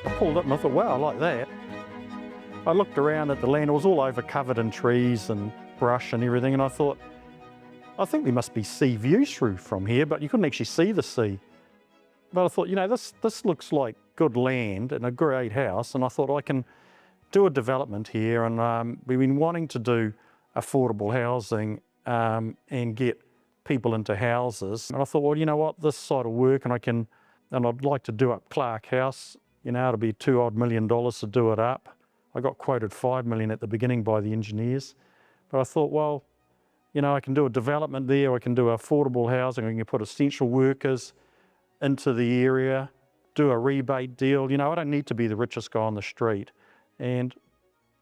I pulled it and I thought, wow, I like that. I looked around at the land, it was all over covered in trees and brush and everything, and I thought, I think there must be sea views through from here, but you couldn't actually see the sea. But I thought, you know, this looks like good land and a great house, and I thought I can do a development here, and we've been wanting to do affordable housing and get people into houses. And I thought, well, you know what, this side will work, and I'd like to do up Clark House. You know, it'll be $2 million to do it up. I got quoted $5 million at the beginning by the engineers. But I thought, well, you know, I can do a development there, I can do affordable housing, I can put essential workers into the area, do a rebate deal. You know, I don't need to be the richest guy on the street. And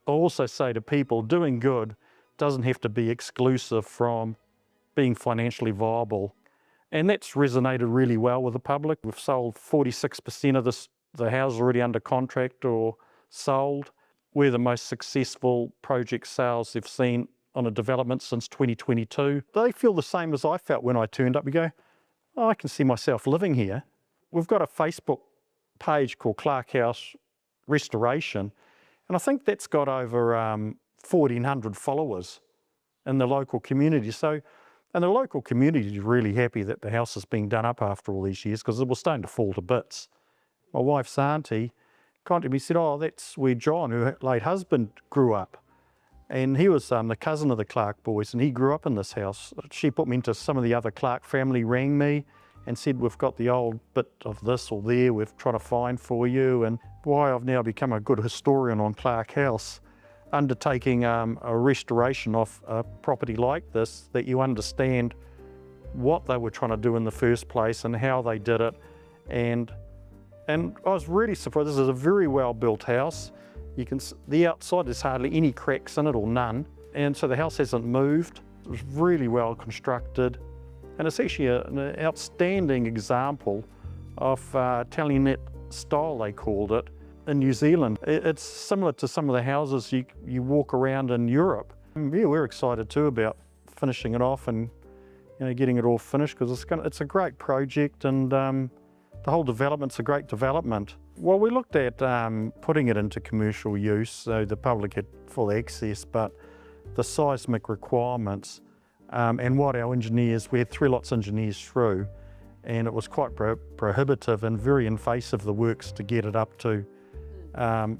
I also say to people, doing good doesn't have to be exclusive from being financially viable. And that's resonated really well with the public. We've sold 46% of the houses already under contract or sold. We're the most successful project sales they've seen on a development since 2022. They feel the same as I felt when I turned up. You go, oh, I can see myself living here. We've got a Facebook page called Clark House Restoration, and I think that's got over 1,400 followers in the local community. So, and the local community is really happy that the house is being done up after all these years, because it was starting to fall to bits. My wife's auntie contacted me and said, oh, that's where John, her late husband, grew up. And he was the cousin of the Clark boys, and he grew up in this house. She put me into some of the other Clark family, rang me and said, we've got the old bit of this or there, we're trying to find for you. And why I've now become a good historian on Clark House, undertaking a restoration of a property like this, that you understand what they were trying to do in the first place and how they did it. And I was really surprised. This is a very well built house. The outside, there's hardly any cracks in it or none. And so the house hasn't moved. It was really well constructed. And it's actually an outstanding example of Italianate style, they called it, in New Zealand. It's similar to some of the houses you walk around in Europe. And yeah, we're excited too about finishing it off and, you know, getting it all finished, because it's a great project, and the whole development's a great development. Well, we looked at putting it into commercial use so the public had full access, but the seismic requirements and what our engineers, we had 3 lots engineers through, and it was quite prohibitive and very invasive, the works, to get it up to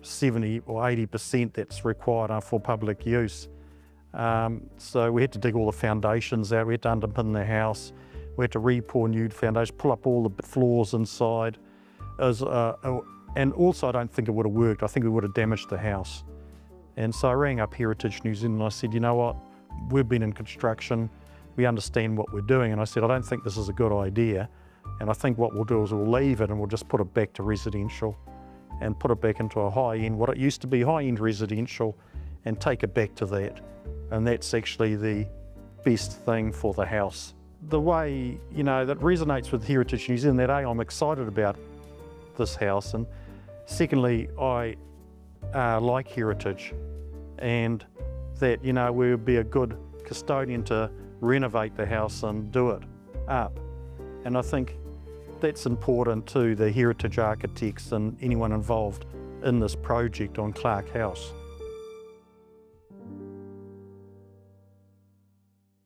70 or 80% that's required for public use. So we had to dig all the foundations out, we had to underpin the house, we had to re-pour new foundations, pull up all the floors inside. And also I don't think it would have worked. I think it would have damaged the house. And so I rang up Heritage New Zealand and I said, you know what, we've been in construction, we understand what we're doing. And I said, I don't think this is a good idea. And I think what we'll do is we'll leave it and we'll just put it back to residential and put it back into a high-end, what it used to be high-end residential, and take it back to that. And that's actually the best thing for the house. The way, you know, that resonates with Heritage New Zealand, that I'm excited about this house, and secondly, I like heritage, and that, you know, we would be a good custodian to renovate the house and do it up. And I think that's important to the heritage architects and anyone involved in this project on Clark House.